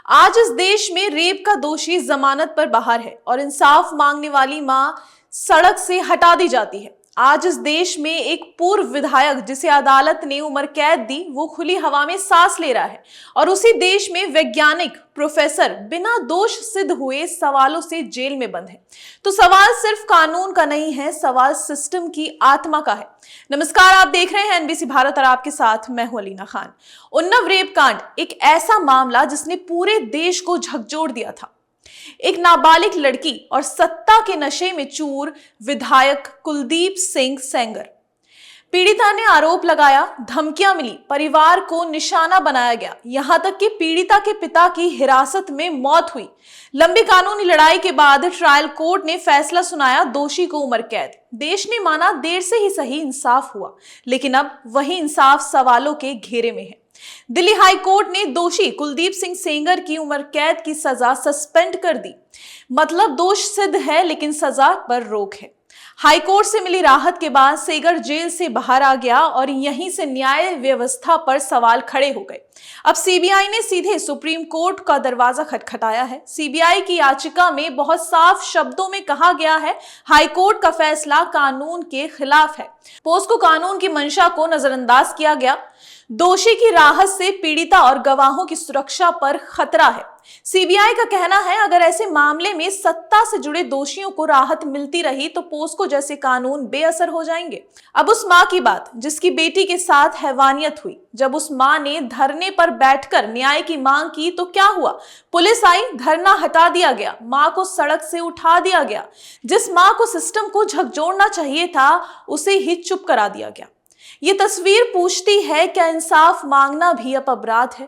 आज इस देश में रेप का दोषी जमानत पर बाहर है और इंसाफ मांगने वाली मां सड़क से हटा दी जाती है। आज इस देश में एक पूर्व विधायक जिसे अदालत ने उम्र कैद दी, वो खुली हवा में सांस ले रहा है और उसी देश में वैज्ञानिक प्रोफेसर बिना दोष सिद्ध हुए सवालों से जेल में बंद है। तो सवाल सिर्फ कानून का नहीं है, सवाल सिस्टम की आत्मा का है। नमस्कार, आप देख रहे हैं एनबीसी भारत और आपके साथ मैं हूं अलीना खान। उन्नाव रेप कांड एक ऐसा मामला जिसने पूरे देश को झकझोर दिया था। एक नाबालिग लड़की और सत्ता के नशे में चूर विधायक कुलदीप सिंह सेंगर। पीड़िता ने आरोप लगाया, धमकियां मिली, परिवार को निशाना बनाया गया, यहां तक कि पीड़िता के पिता की हिरासत में मौत हुई। लंबी कानूनी लड़ाई के बाद ट्रायल कोर्ट ने फैसला सुनाया, दोषी को उम्र कैद। देश ने माना देर से ही सही, इंसाफ हुआ, लेकिन अब वही इंसाफ सवालों के घेरे में है। दिल्ली हाई कोर्ट ने दोषी कुलदीप सिंह सेंगर की उम्र कैद की सजा सस्पेंड कर दी। मतलब दोष सिद्ध है लेकिन सजा पर रोक है। हाई कोर्ट से मिली राहत के बाद सेंगर जेल से बाहर आ गया और यहीं से न्याय व्यवस्था पर सवाल खड़े हो गए। अब सीबीआई ने सीधे सुप्रीम कोर्ट का दरवाजा खटखटाया है। सीबीआई की याचिका में बहुत साफ शब्दों में कहा गया है, हाई कोर्ट का फैसला कानून के खिलाफ है। पोस्को कानून की मंशा को नजरअंदाज किया गया। दोषी की राहत से पीड़िता और गवाहों की सुरक्षा पर खतरा है। सीबीआई का कहना है, अगर ऐसे मामले में सत्ता से जुड़े दोषियों को राहत मिलती रही तो पोस्को जैसे कानून बेअसर हो जाएंगे। अब उस मां की बात जिसकी बेटी के साथ हैवानियत हुई, जब उस मां ने धरने पर बैठकर न्याय की मांग की तो क्या हुआ? पुलिस आई, धरना हटा दिया गया, मां को सड़क से उठा दिया गया। जिस मां को सिस्टम को झकझोरना चाहिए था, उसे ही चुप करा दिया गया। ये तस्वीर पूछती है, क्या इंसाफ मांगना भी अब अपराध है?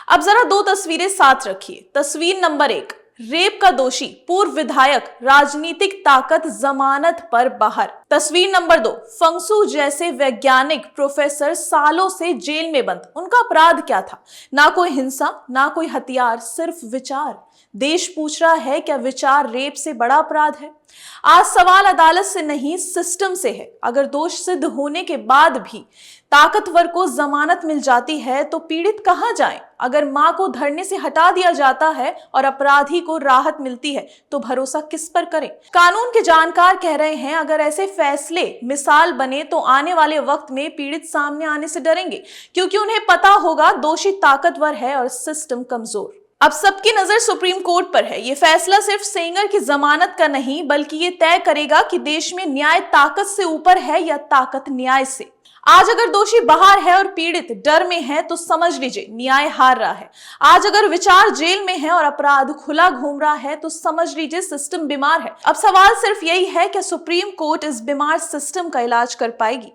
अब जरा दो तस्वीरें साथ रखिए। तस्वीर नंबर 1, रेप का दोषी पूर्व विधायक, राजनीतिक ताकत, जमानत पर बाहर। तस्वीर नंबर 2, फंगसू जैसे वैज्ञानिक प्रोफेसर सालों से जेल में बंद। उनका अपराध क्या था? ना कोई हिंसा, ना कोई हथियार, सिर्फ विचार। देश पूछ रहा है, क्या विचार रेप से बड़ा अपराध है? आज सवाल अदालत से नहीं, सिस्टम से है। अगर दोष सिद्ध होने के बाद भी ताकतवर को जमानत मिल जाती है तो पीड़ित कहां जाए? अगर मां को धरने से हटा दिया जाता है और अपराधी को राहत मिलती है तो भरोसा किस पर करें? कानून के जानकार कह रहे हैं, अगर ऐसे फैसले मिसाल बने तो आने वाले वक्त में पीड़ित सामने आने से डरेंगे, क्योंकि उन्हें पता होगा दोषी ताकतवर है और सिस्टम कमजोर। अब सबकी नजर सुप्रीम कोर्ट पर है। ये फैसला सिर्फ सेंगर की जमानत का नहीं, बल्कि ये तय करेगा कि देश में न्याय ताकत से ऊपर है या ताकत न्याय से। आज अगर दोषी बाहर है और पीड़ित डर में है तो समझ लीजिए न्याय हार रहा है। आज अगर विचार जेल में है और अपराध खुला घूम रहा है तो समझ लीजिए सिस्टम बीमार है। अब सवाल सिर्फ यही है, कि सुप्रीम कोर्ट इस बीमार सिस्टम का इलाज कर पाएगी?